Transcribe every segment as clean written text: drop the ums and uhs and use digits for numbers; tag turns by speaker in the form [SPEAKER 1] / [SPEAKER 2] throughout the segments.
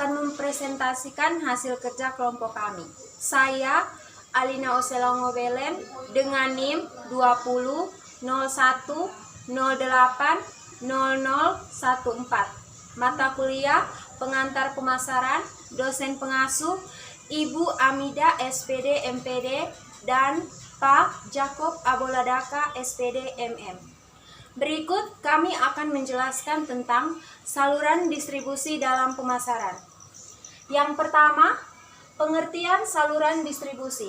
[SPEAKER 1] akan mempresentasikan hasil kerja kelompok kami. Saya, Alina Oselongo Belen, dengan NIM 20 01 08 0014. Mata kuliah Pengantar Pemasaran, dosen pengasuh Ibu Amida SPD MPD dan Pak Jacob Aboladaka SPD MM. Berikut kami akan menjelaskan tentang saluran distribusi dalam pemasaran. Yang pertama, pengertian saluran distribusi.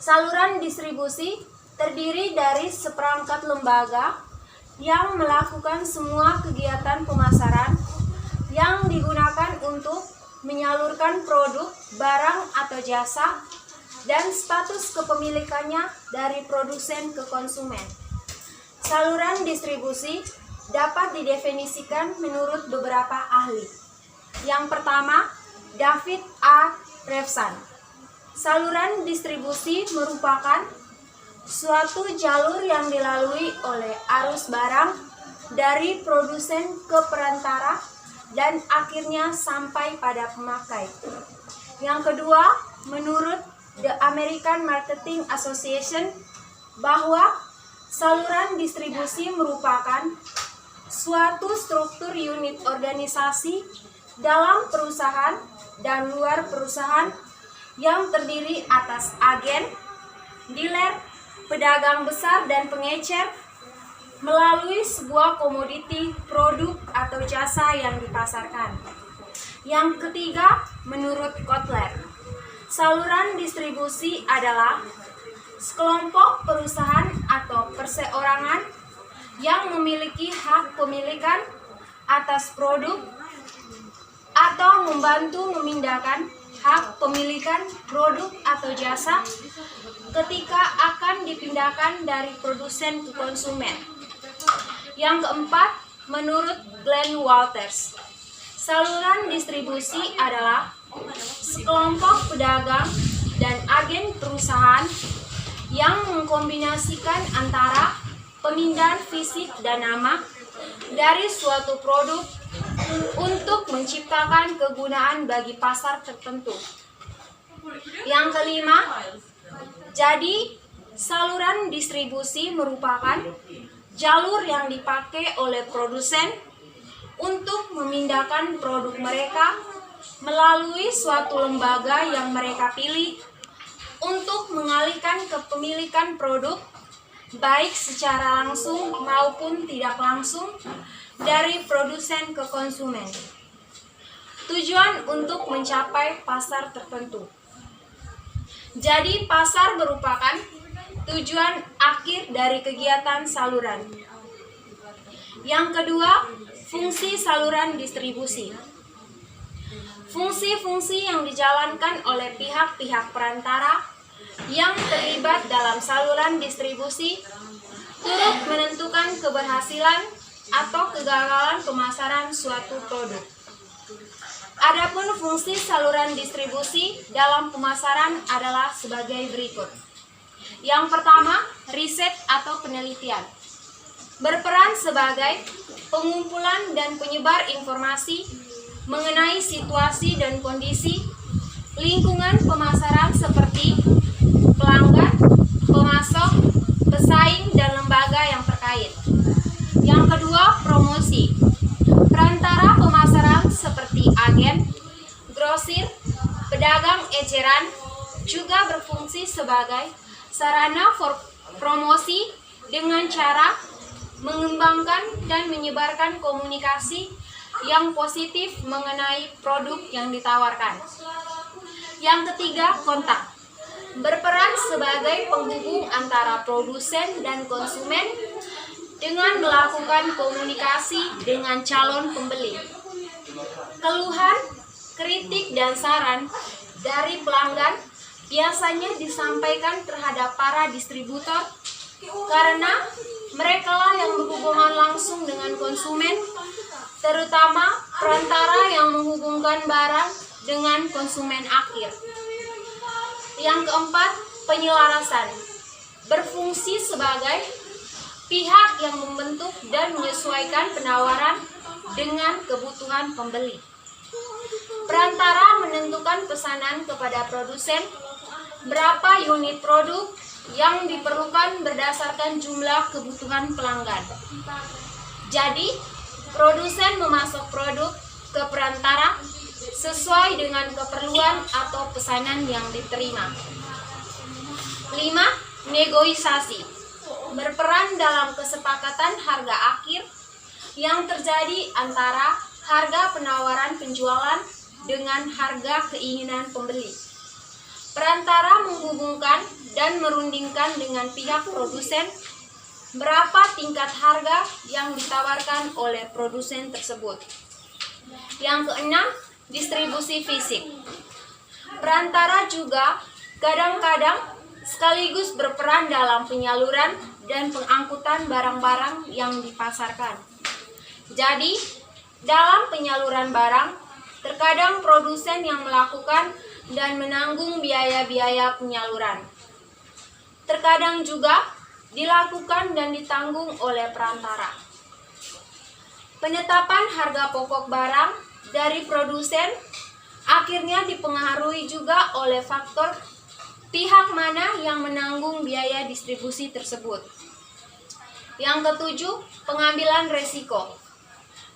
[SPEAKER 1] Saluran distribusi terdiri dari seperangkat lembaga yang melakukan semua kegiatan pemasaran yang digunakan untuk menyalurkan produk, barang, atau jasa dan status kepemilikannya dari produsen ke konsumen. Saluran distribusi dapat didefinisikan menurut beberapa ahli. Yang pertama, David A. Revson. Saluran distribusi merupakan suatu jalur yang dilalui oleh arus barang dari produsen ke perantara dan akhirnya sampai pada pemakai. Yang kedua, menurut The American Marketing Association, bahwa saluran distribusi merupakan suatu struktur unit organisasi dalam perusahaan dan luar perusahaan yang terdiri atas agen, dealer, pedagang besar dan pengecer melalui sebuah komoditi, produk, atau jasa yang dipasarkan. Yang ketiga, menurut Kotler, saluran distribusi adalah sekelompok perusahaan atau perseorangan yang memiliki hak pemilikan atas produk atau membantu memindahkan hak pemilikan produk atau jasa ketika akan dipindahkan dari produsen ke konsumen. Yang keempat, menurut Glenn Walters, saluran distribusi adalah sekelompok pedagang dan agen perusahaan yang mengkombinasikan antara pemindahan fisik dan nama dari suatu produk untuk menciptakan kegunaan bagi pasar tertentu. Yang kelima, jadi saluran distribusi merupakan jalur yang dipakai oleh produsen untuk memindahkan produk mereka melalui suatu lembaga yang mereka pilih untuk mengalihkan kepemilikan produk baik secara langsung maupun tidak langsung dari produsen ke konsumen. Tujuan untuk mencapai pasar tertentu. Jadi pasar merupakan tujuan akhir dari kegiatan saluran. Yang kedua, fungsi saluran distribusi. Fungsi-fungsi yang dijalankan oleh pihak-pihak perantara yang terlibat dalam saluran distribusi turut menentukan keberhasilan atau kegagalan pemasaran suatu produk. Adapun fungsi saluran distribusi dalam pemasaran adalah sebagai berikut. Yang pertama, riset atau penelitian. Berperan sebagai pengumpulan dan penyebar informasi mengenai situasi dan kondisi lingkungan pemasaran seperti pelanggan, pemasok, pesaing, dan lembaga yang terkait. Yang kedua, promosi. Perantara pemasaran seperti agen, grosir, pedagang eceran juga berfungsi sebagai sarana promosi dengan cara mengembangkan dan menyebarkan komunikasi yang positif mengenai produk yang ditawarkan. Yang ketiga, kontak. Berperan sebagai penghubung antara produsen dan konsumen dengan melakukan komunikasi dengan calon pembeli. Keluhan, kritik, dan saran dari pelanggan biasanya disampaikan terhadap para distributor karena merekalah yang berhubungan langsung dengan konsumen, terutama perantara yang menghubungkan barang dengan konsumen akhir. Yang keempat, penyelarasan. Berfungsi sebagai pihak yang membentuk dan menyesuaikan penawaran dengan kebutuhan pembeli. Perantara menentukan pesanan kepada produsen berapa unit produk yang diperlukan berdasarkan jumlah kebutuhan pelanggan. Jadi, produsen memasok produk ke perantara sesuai dengan keperluan atau pesanan yang diterima. 5. Negosiasi berperan dalam kesepakatan harga akhir yang terjadi antara harga penawaran penjualan dengan harga keinginan pembeli. Perantara menghubungkan dan merundingkan dengan pihak produsen berapa tingkat harga yang ditawarkan oleh produsen tersebut. Yang keenam, distribusi fisik. Perantara juga kadang-kadang sekaligus berperan dalam penyaluran dan pengangkutan barang-barang yang dipasarkan. Jadi, dalam penyaluran barang, terkadang produsen yang melakukan dan menanggung biaya-biaya penyaluran. Terkadang juga dilakukan dan ditanggung oleh perantara. Penetapan harga pokok barang dari produsen akhirnya dipengaruhi juga oleh faktor pihak mana yang menanggung biaya distribusi tersebut. Yang ketujuh, pengambilan resiko.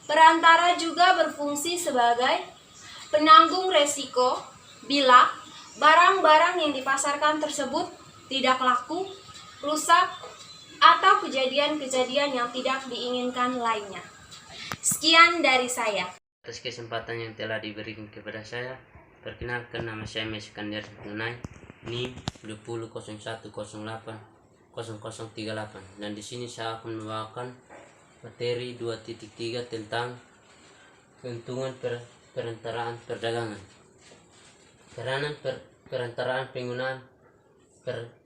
[SPEAKER 1] Perantara juga berfungsi sebagai penanggung resiko bila barang-barang yang dipasarkan tersebut tidak laku, rusak, atau kejadian-kejadian yang tidak diinginkan lainnya. Sekian dari saya.
[SPEAKER 2] Atas kesempatan yang telah diberikan kepada saya, perkenalkan nama saya Iskandar Nunai, NIM 20.0108.0038, dan di sini saya akan membawakan materi 2.3 tentang keuntungan perantaraan perdagangan. Peranan perantaraan penggunaan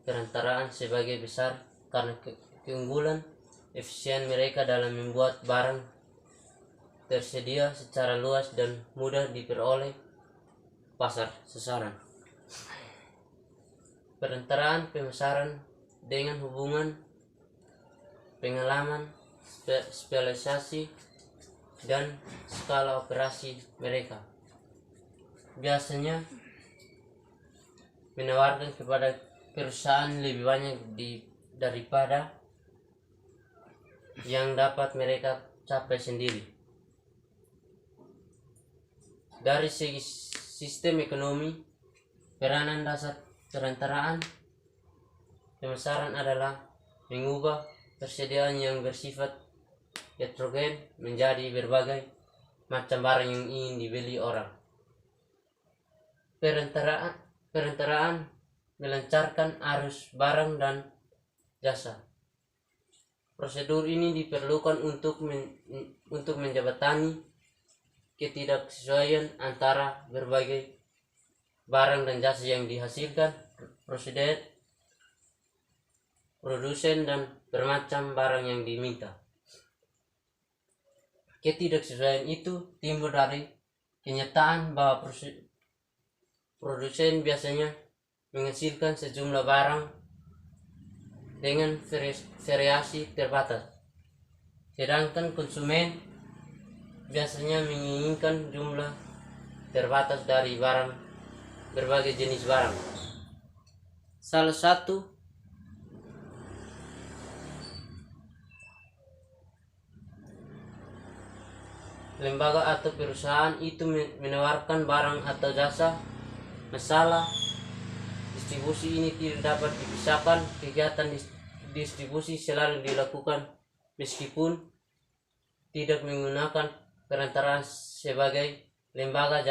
[SPEAKER 2] perantaraan sebagai besar karena keunggulan efisien mereka dalam membuat barang tersedia secara luas dan mudah diperoleh pasar sasaran. Perantaraan pemasaran dengan hubungan, pengalaman, spesialisasi, dan skala operasi mereka biasanya menawarkan kepada perusahaan lebih banyak daripada yang dapat mereka capai sendiri. Dari segi sistem ekonomi, peranan dasar perantaraan pemasaran adalah mengubah persediaan yang bersifat heterogen menjadi berbagai macam barang yang ingin dibeli orang. Perantaraan melancarkan arus barang dan jasa. Prosedur ini diperlukan untuk menjembatani ketidaksesuaian antara berbagai barang dan jasa yang dihasilkan produsen dan bermacam barang yang diminta. Ketidaksesuaian itu timbul dari kenyataan bahwa produsen biasanya menghasilkan sejumlah barang dengan variasi terbatas, sedangkan konsumen biasanya menginginkan jumlah terbatas dari berbagai jenis barang. Salah satu lembaga atau perusahaan itu menawarkan barang atau jasa. Masalah distribusi ini tidak dapat dipisahkan. Kegiatan distribusi selalu dilakukan meskipun tidak menggunakan perantaraan sebagai lembaga.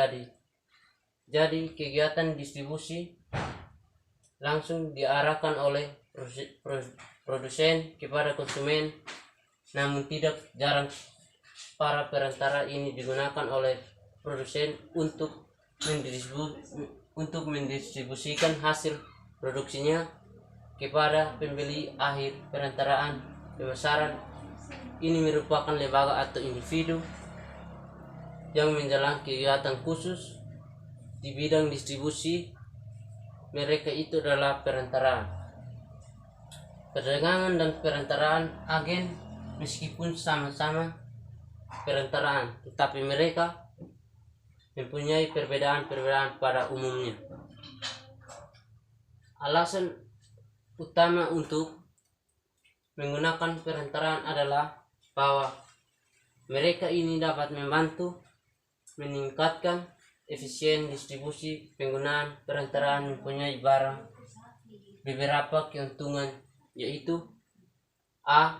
[SPEAKER 2] Jadi kegiatan distribusi langsung diarahkan oleh produsen kepada konsumen, namun tidak jarang para perantara ini digunakan oleh produsen untuk mendistribusikan hasil produksinya kepada pembeli akhir. Perantaraan pemasaran ini merupakan lembaga atau individu yang menjalankan kegiatan khusus di bidang distribusi. Mereka itu adalah perantaraan perdagangan dan perantaraan agen. Meskipun sama-sama perantaraan, tetapi mereka mempunyai perbedaan-perbedaan pada umumnya. Alasan utama untuk menggunakan perantaraan adalah bahwa mereka ini dapat membantu meningkatkan efisien distribusi. Penggunaan perantaraan mempunyai beberapa keuntungan, yaitu A.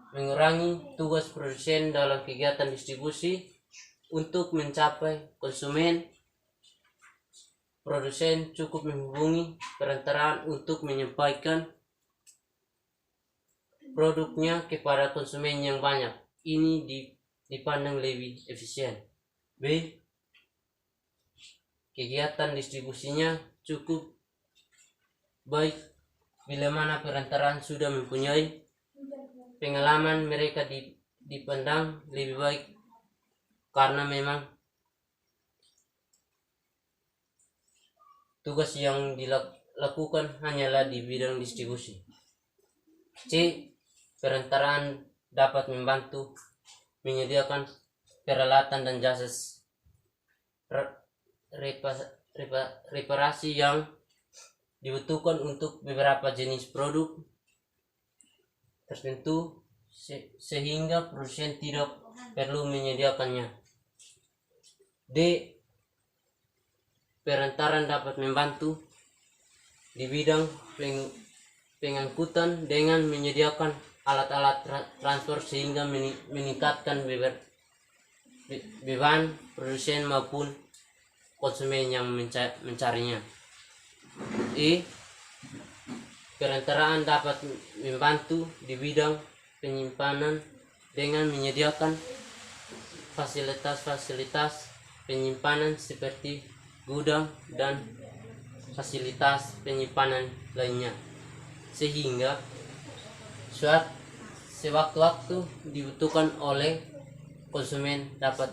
[SPEAKER 2] Mengurangi tugas produsen dalam kegiatan distribusi untuk mencapai konsumen. Produsen cukup menghubungi perantaraan untuk menyampaikan produknya kepada konsumen yang banyak. Ini dipandang lebih efisien. B. Kegiatan distribusinya cukup baik bila mana perantaraan sudah mempunyai pengalaman. Mereka dipandang lebih baik karena memang tugas yang dilakukan hanyalah di bidang distribusi. C. Perantaraan dapat membantu menyediakan peralatan dan jasa reparasi yang dibutuhkan untuk beberapa jenis produk tertentu, sehingga produsen tidak perlu menyediakannya. D. Perantaraan dapat membantu di bidang pengangkutan dengan menyediakan alat-alat transport, sehingga meningkatkan beban produsen maupun konsumen yang mencarinya. E. Perantaraan dapat membantu di bidang penyimpanan dengan menyediakan fasilitas penyimpanan seperti gudang dan fasilitas penyimpanan lainnya, sehingga sewaktu-waktu dibutuhkan oleh konsumen dapat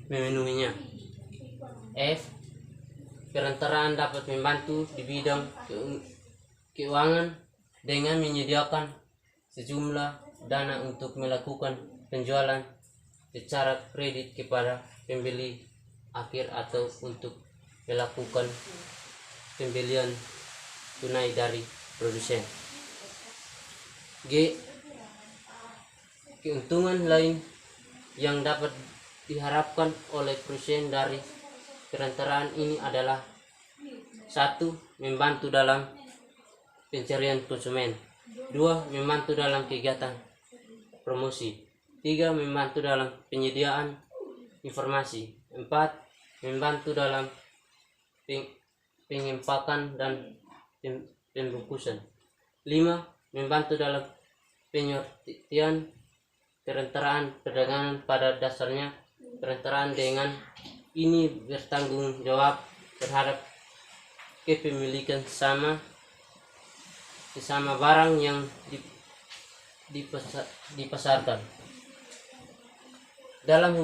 [SPEAKER 2] memenuhinya. F. Perantaraan dapat membantu di bidang keuangan dengan menyediakan sejumlah dana untuk melakukan penjualan secara kredit kepada pembeli akhir atau untuk melakukan pembelian tunai dari produsen. G. Keuntungan lain yang dapat diharapkan oleh produsen dari perantaraan ini adalah: 1. Membantu dalam pencarian konsumen. 2. Membantu dalam kegiatan promosi. 3. Membantu dalam penyediaan informasi. 4. Membantu dalam pengempakan dan pembungkusan. 5. Membantu dalam pengertian perantaraan perdagangan. Pada dasarnya, perantaraan dengan ini bertanggung jawab terhadap kepemilikan sesama barang yang dipasarkan. Dalam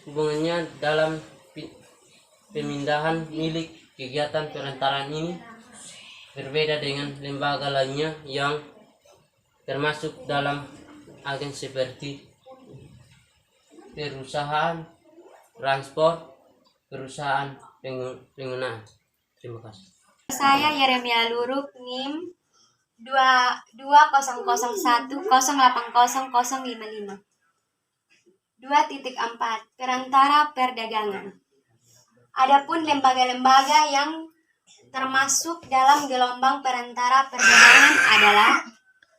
[SPEAKER 2] hubungannya dalam pemindahan milik, kegiatan perantaraan ini berbeda dengan lembaga lainnya yang termasuk dalam agen seperti perusahaan transport, perusahaan penggunaan. Terima kasih.
[SPEAKER 3] Saya Yeremia Luruk, NIM 22001080055. 2.4 Perantara perdagangan. Adapun lembaga-lembaga yang termasuk dalam gelombang perantara perdagangan adalah: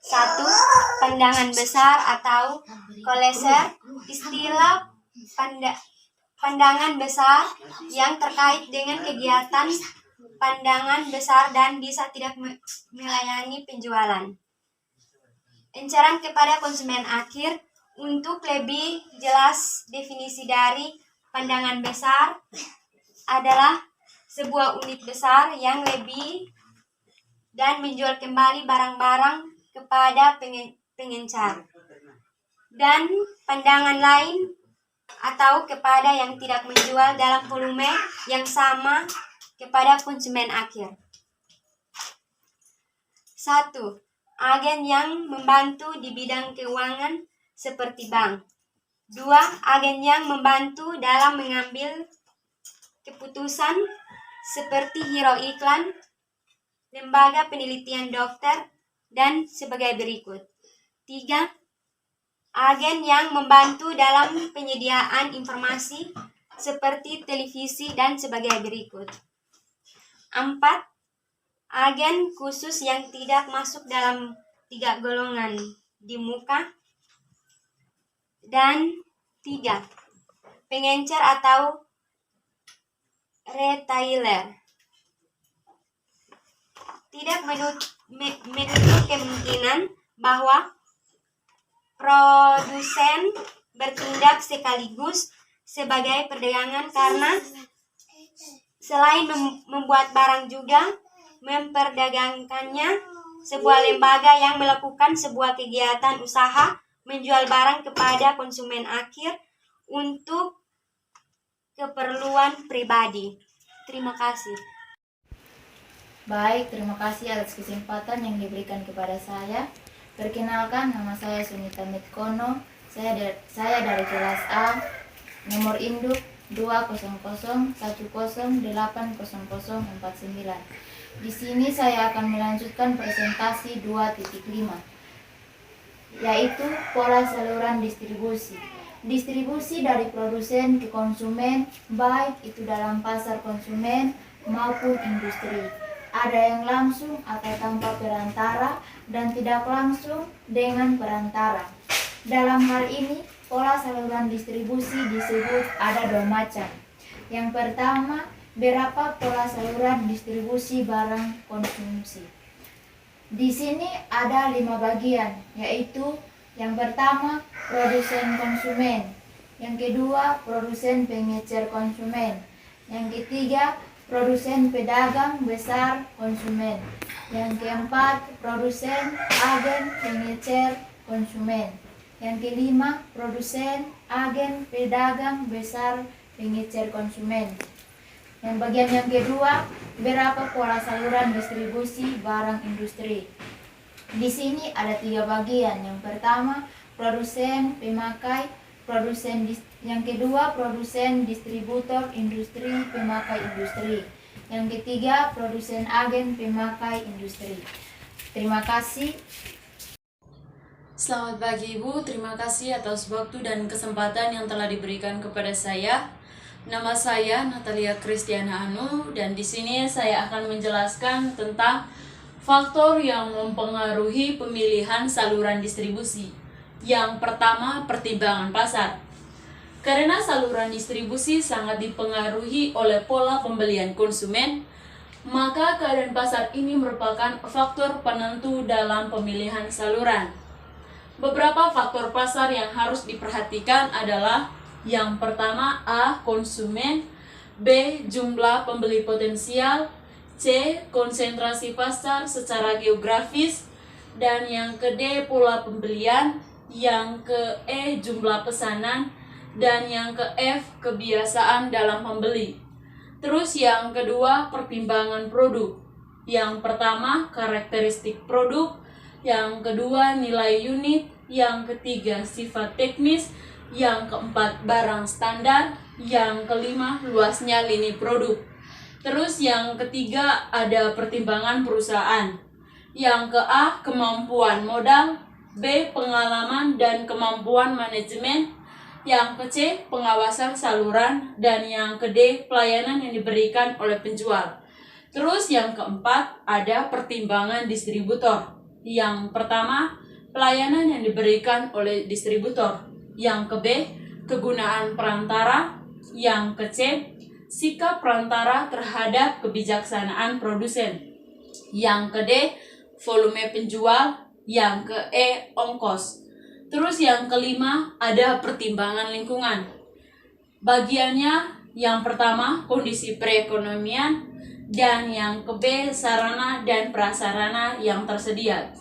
[SPEAKER 3] 1. Pandangan besar atau koleser. Istilah pandangan besar yang terkait dengan kegiatan pandangan besar dan bisa tidak melayani penjualan. Incaran kepada konsumen akhir. Untuk lebih jelas, definisi dari pandangan besar adalah sebuah unit besar yang lebih dan menjual kembali barang-barang kepada pengencar, dan pandangan lain atau kepada yang tidak menjual dalam volume yang sama kepada konsumen akhir. 1. Agen yang membantu di bidang keuangan seperti bank, 2. Agen yang membantu dalam mengambil keputusan seperti hero iklan, lembaga penelitian dokter, dan sebagai berikut. 3. Agen yang membantu dalam penyediaan informasi seperti televisi dan sebagai berikut. 4. Agen khusus yang tidak masuk dalam 3 golongan di muka. Dan 3. Pengencer atau retailer. Tidak menutup kemungkinan bahwa produsen bertindak sekaligus sebagai perdagangan karena selain membuat barang juga memperdagangkannya. Sebuah lembaga yang melakukan sebuah kegiatan usaha menjual barang kepada konsumen akhir untuk keperluan pribadi. Terima kasih.
[SPEAKER 4] Baik, terima kasih atas kesempatan yang diberikan kepada saya. Perkenalkan, nama saya Sunita Mitkono. Saya dari kelas A, nomor induk 200108049. Di sini saya akan melanjutkan presentasi 2.5, yaitu pola saluran distribusi. Distribusi dari produsen ke konsumen, baik itu dalam pasar konsumen maupun industri. Ada yang langsung atau tanpa perantara dan tidak langsung dengan perantara. Dalam hal ini, pola saluran distribusi disebut ada 2 macam. Yang pertama, berapa pola saluran distribusi barang konsumsi. Di sini ada 5 bagian, yaitu yang pertama, produsen konsumen. Yang kedua, produsen pengecer konsumen. Yang ketiga, produsen pedagang besar konsumen. Yang keempat, produsen agen pengecer konsumen. Yang kelima, produsen agen pedagang besar pengecer konsumen. Yang bagian yang kedua, berapa pola saluran distribusi barang industri. Di sini ada 3 bagian. Yang pertama, produsen pemakai, yang kedua, produsen distributor industri pemakai industri. Yang ketiga, produsen agen pemakai industri. Terima kasih.
[SPEAKER 5] Selamat pagi Ibu, terima kasih atas waktu dan kesempatan yang telah diberikan kepada saya. Nama saya Natalia Kristiana Anu dan di sini saya akan menjelaskan tentang faktor yang mempengaruhi pemilihan saluran distribusi. Yang pertama, pertimbangan pasar. Karena saluran distribusi sangat dipengaruhi oleh pola pembelian konsumen, maka keadaan pasar ini merupakan faktor penentu dalam pemilihan saluran. Beberapa faktor pasar yang harus diperhatikan adalah yang pertama, A. Konsumen, B. Jumlah pembeli potensial, C. Konsentrasi pasar secara geografis, dan yang ke D. Pola pembelian, yang ke E. Jumlah pesanan, dan yang ke F. Kebiasaan dalam membeli. Terus yang kedua, pertimbangan produk. Yang pertama, karakteristik produk, yang kedua, nilai unit, yang ketiga, sifat teknis, yang keempat, barang standar, yang kelima, luasnya lini produk. Terus yang ketiga, ada pertimbangan perusahaan. Yang ke A, kemampuan modal, B, pengalaman dan kemampuan manajemen, yang ke C, pengawasan saluran, dan yang ke D, pelayanan yang diberikan oleh penjual. Terus yang keempat, ada pertimbangan distributor. Yang pertama, pelayanan yang diberikan oleh distributor. Yang ke B, kegunaan perantara. Yang ke C, sikap perantara terhadap kebijaksanaan produsen. Yang ke D, volume penjual. Yang ke E, ongkos. Terus yang kelima, ada pertimbangan lingkungan. Bagiannya yang pertama, kondisi perekonomian, dan yang ke B, sarana dan prasarana yang tersedia.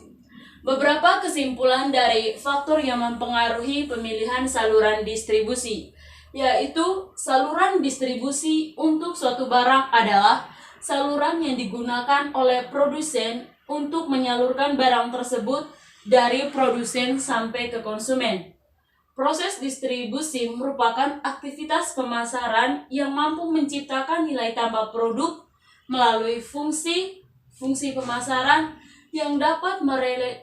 [SPEAKER 5] Beberapa kesimpulan dari faktor yang mempengaruhi pemilihan saluran distribusi, yaitu saluran distribusi untuk suatu barang adalah saluran yang digunakan oleh produsen untuk menyalurkan barang tersebut dari produsen sampai ke konsumen. Proses distribusi merupakan aktivitas pemasaran yang mampu menciptakan nilai tambah produk melalui fungsi pemasaran yang dapat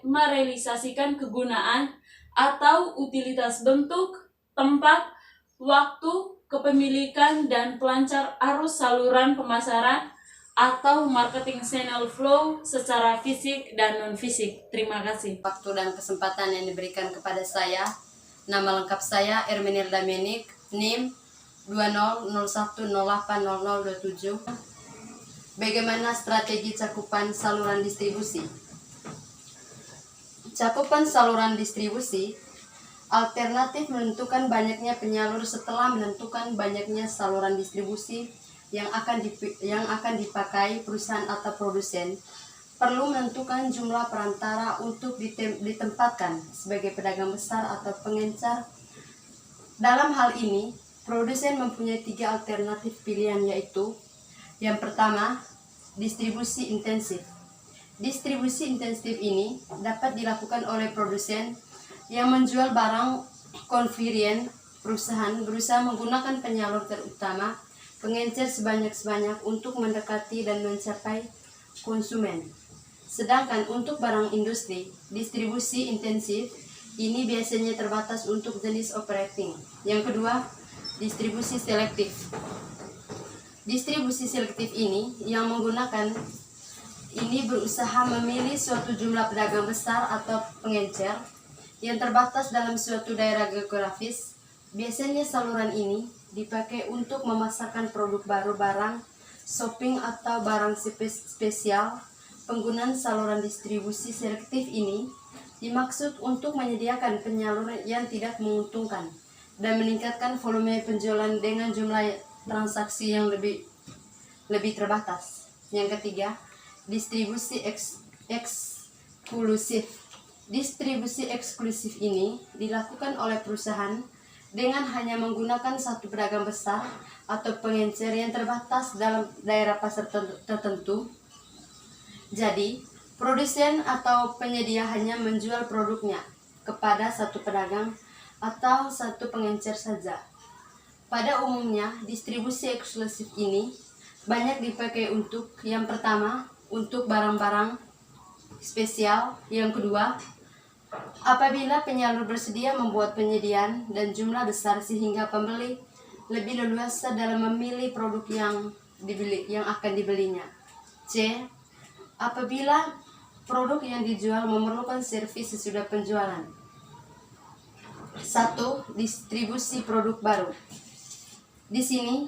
[SPEAKER 5] merealisasikan kegunaan atau utilitas bentuk, tempat, waktu, kepemilikan, dan pelancar arus saluran pemasaran atau marketing channel flow secara fisik dan non-fisik. Terima kasih.
[SPEAKER 6] Waktu dan kesempatan yang diberikan kepada saya. Nama lengkap saya Ermenilda Menik, NIM 2001080027. Bagaimana strategi cakupan saluran distribusi? Cakupan saluran distribusi alternatif menentukan banyaknya penyalur setelah menentukan banyaknya saluran distribusi yang akan dipakai perusahaan atau produsen. Perlu menentukan jumlah perantara untuk ditempatkan sebagai pedagang besar atau pengencar. Dalam hal ini, produsen mempunyai 3 alternatif pilihan, yaitu yang pertama, distribusi intensif. Distribusi intensif ini dapat dilakukan oleh produsen yang menjual barang konvenien. Perusahaan berusaha menggunakan penyalur terutama pengencer sebanyak-banyak untuk mendekati dan mencapai konsumen. Sedangkan untuk barang industri, distribusi intensif ini biasanya terbatas untuk jenis operating. Yang kedua, distribusi selektif. Distribusi selektif ini yang menggunakan ini berusaha memilih suatu jumlah pedagang besar atau pengencer yang terbatas dalam suatu daerah geografis. Biasanya saluran ini dipakai untuk memasarkan produk baru, barang shopping atau barang spesial. Penggunaan saluran distribusi selektif ini dimaksud untuk menyediakan penyaluran yang tidak menguntungkan dan meningkatkan volume penjualan dengan jumlah transaksi yang lebih terbatas. Yang ketiga, distribusi eksklusif. Distribusi eksklusif ini dilakukan oleh perusahaan dengan hanya menggunakan satu pedagang besar atau pengencer yang terbatas dalam daerah pasar tertentu. Jadi, produsen atau penyedia hanya menjual produknya kepada satu pedagang atau satu pengencer saja. Pada umumnya, distribusi eksklusif ini banyak dipakai untuk yang pertama, untuk barang-barang spesial. Yang kedua, apabila penyalur bersedia membuat penyediaan dan jumlah besar sehingga pembeli lebih leluasa dalam memilih produk yang akan dibelinya. C. Apabila produk yang dijual memerlukan servis sesudah penjualan. 1. Distribusi produk baru. Di sini,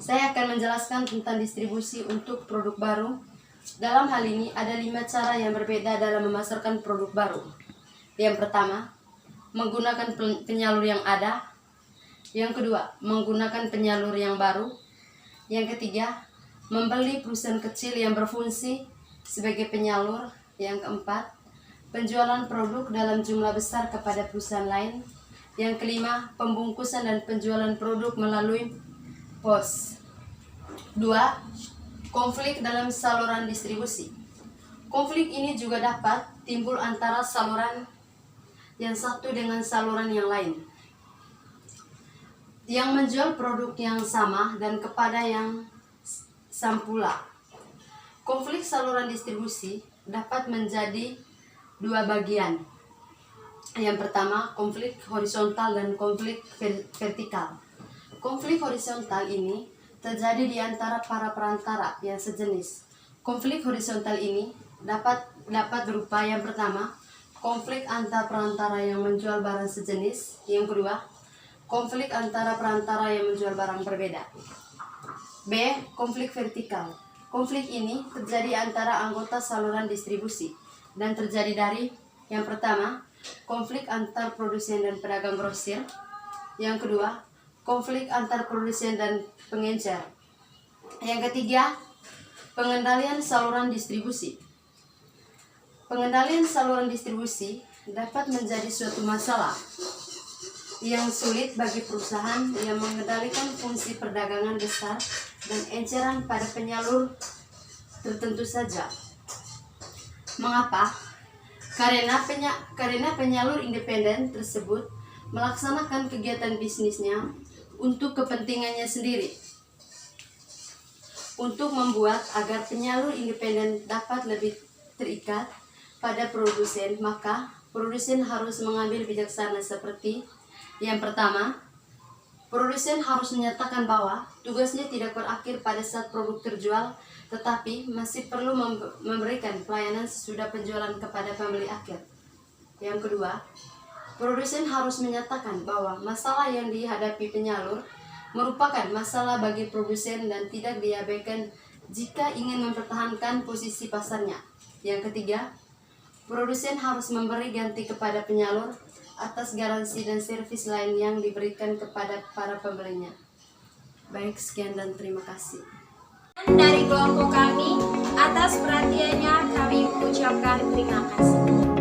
[SPEAKER 6] saya akan menjelaskan tentang distribusi untuk produk baru. Dalam hal ini, ada 5 cara yang berbeda dalam memasarkan produk baru. Yang pertama, menggunakan penyalur yang ada. Yang kedua, menggunakan penyalur yang baru. Yang ketiga, membeli perusahaan kecil yang berfungsi sebagai penyalur. Yang keempat, penjualan produk dalam jumlah besar kepada perusahaan lain. Yang kelima, pembungkusan dan penjualan produk melalui pos. 2. Konflik dalam saluran distribusi. Konflik ini juga dapat timbul antara saluran yang satu dengan saluran yang lain, yang menjual produk yang sama dan kepada yang sampula. Konflik saluran distribusi dapat menjadi 2 bagian. Yang pertama, konflik horizontal dan konflik vertikal. Konflik horizontal ini terjadi di antara para perantara yang sejenis. Konflik horizontal ini dapat berupa yang pertama, konflik antar perantara yang menjual barang sejenis. Yang kedua, konflik antara perantara yang menjual barang berbeda. B. Konflik vertikal. Konflik ini terjadi antara anggota saluran distribusi dan terjadi dari yang pertama, konflik antar produsen dan pedagang grosir. Yang kedua, konflik antar produsen dan pengencer. Yang ketiga, pengendalian saluran distribusi. Pengendalian saluran distribusi dapat menjadi suatu masalah yang sulit bagi perusahaan yang mengendalikan fungsi perdagangan besar dan eceran pada penyalur tertentu saja. Mengapa? Karena penyalur independen tersebut melaksanakan kegiatan bisnisnya untuk kepentingannya sendiri. Untuk membuat agar penyalur independen dapat lebih terikat pada produsen, maka produsen harus mengambil bijaksana seperti yang pertama, produsen harus menyatakan bahwa tugasnya tidak berakhir pada saat produk terjual, tetapi masih perlu memberikan pelayanan sesudah penjualan kepada pembeli akhir. Yang kedua, produsen harus menyatakan bahwa masalah yang dihadapi penyalur merupakan masalah bagi produsen dan tidak diabaikan jika ingin mempertahankan posisi pasarnya. Yang ketiga, produsen harus memberi ganti kepada penyalur atas garansi dan servis lain yang diberikan kepada para pembelinya. Baik, sekian dan terima kasih.
[SPEAKER 1] Dari kelompok kami, atas perhatiannya kami mengucapkan terima kasih.